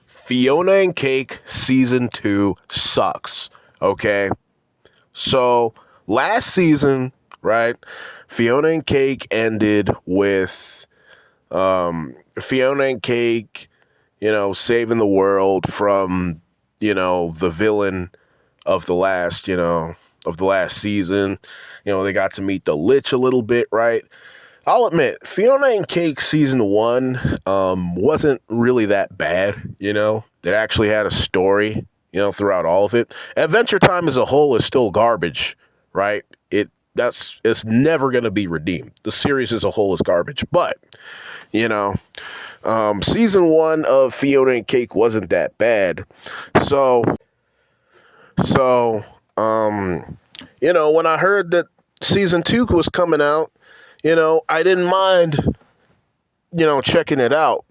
Fiona and Cake season 2 sucks. Okay? So, last season, right? Fiona and Cake ended with Fiona and Cake, saving the world from, the villain of the last, season. They got to meet the Lich a little bit, right? I'll admit, Fiona and Cake season 1 wasn't really that bad, It actually had a story, throughout all of it. Adventure Time as a whole is still garbage, right? It's never going to be redeemed. The series as a whole is garbage, but season 1 of Fiona and Cake wasn't that bad. So, when I heard that season 2 was coming out, I didn't mind, checking it out.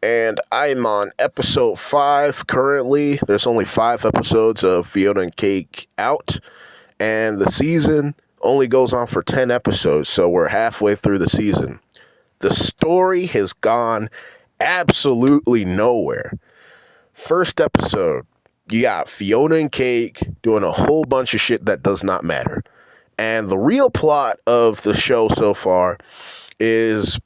And I'm on episode 5 currently. There's only 5 episodes of Fiona and Cake out. And the season only goes on for 10 episodes. So we're halfway through the season. The story has gone absolutely nowhere. First episode, you got Fiona and Cake doing a whole bunch of shit that does not matter. And the real plot of the show so far is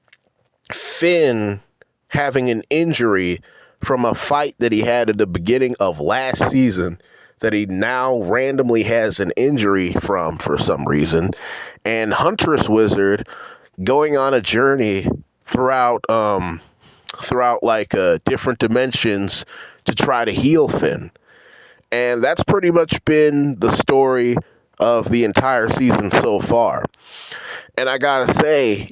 Finn having an injury from a fight that he had at the beginning of last season that he now randomly has an injury from for some reason. And Huntress Wizard going on a journey throughout different dimensions to try to heal Finn. And that's pretty much been the story of the entire season so far. And I gotta say,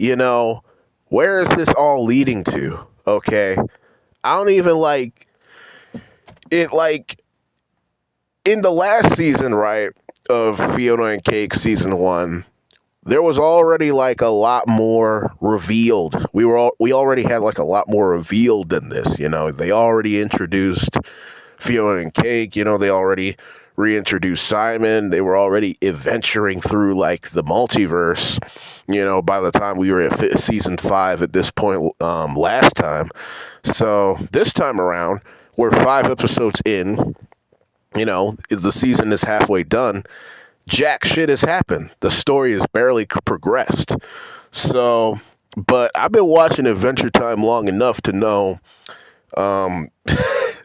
where is this all leading to? Okay. I don't even like it. Like in the last season, right, of Fiona and Cake season 1, there was already like a lot more revealed. We already had like a lot more revealed than this, They already introduced Fiona and Cake, they already reintroduced Simon. They were already adventuring through like the multiverse, by the time we were at season 5 at this point last time. So this time around, we're 5 episodes in, the season is halfway done. Jack shit has happened. The story has barely progressed. So, but I've been watching Adventure Time long enough to know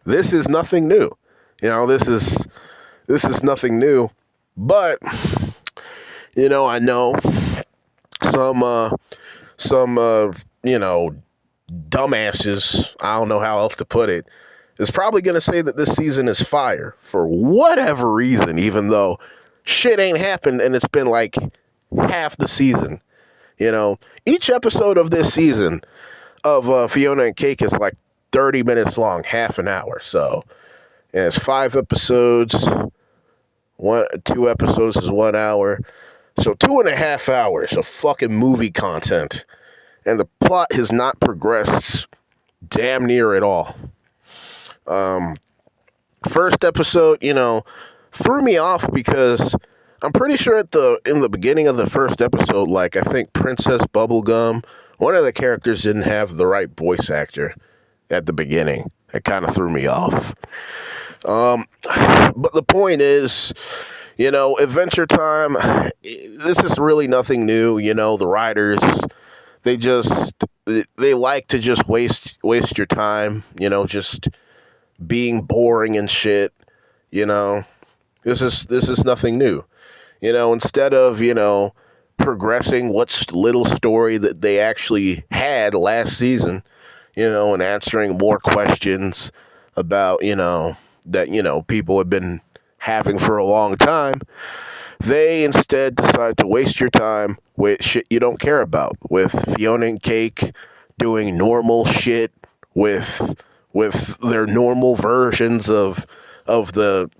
this is nothing new. This is nothing new, but I know some dumbasses, I don't know how else to put it, is probably going to say that this season is fire for whatever reason, even though shit ain't happened and it's been like half the season. Each episode of this season of Fiona and Cake is like 30 minutes long, half an hour. So it's 5 episodes. 2 episodes is 1 hour. So 2.5 hours of fucking movie content. And the plot has not progressed damn near at all. First episode, threw me off because I'm pretty sure in the beginning of the first episode, like I think Princess Bubblegum, one of the characters didn't have the right voice actor at the beginning. That kind of threw me off. But the point is, Adventure Time, this is really nothing new. The writers, they like to just waste your time, just being boring and shit. This is nothing new. Instead of, progressing what little story that they actually had last season, and answering more questions about, that, people have been having for a long time, they instead decide to waste your time with shit you don't care about, with Fiona and Cake doing normal shit with their normal versions of the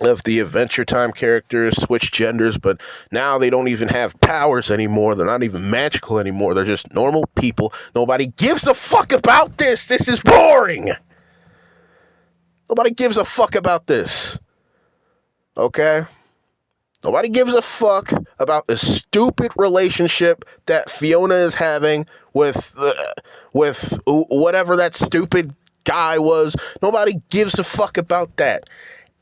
Adventure Time characters, switch genders, but now they don't even have powers anymore. They're not even magical anymore. They're just normal people. Nobody gives a fuck about this. This is boring. Nobody gives a fuck about this. Okay? Nobody gives a fuck about the stupid relationship that Fiona is having with whatever that stupid guy was. Nobody gives a fuck about that.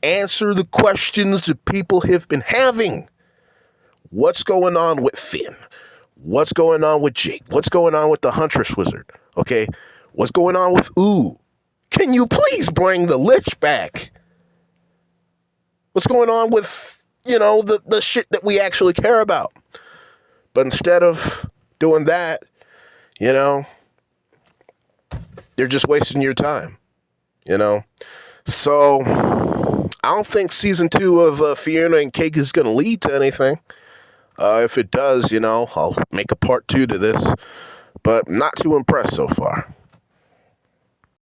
Answer the questions that people have been having. What's going on with Finn? What's going on with Jake? What's going on with the Huntress Wizard? Okay? What's going on with Ooh? Can you please bring the Lich back? What's going on with, the shit that we actually care about? But instead of doing that, they're just wasting your time, So, I don't think season 2 of Fiona and Cake is going to lead to anything. If it does, I'll make a part 2 to this. But not too impressed so far.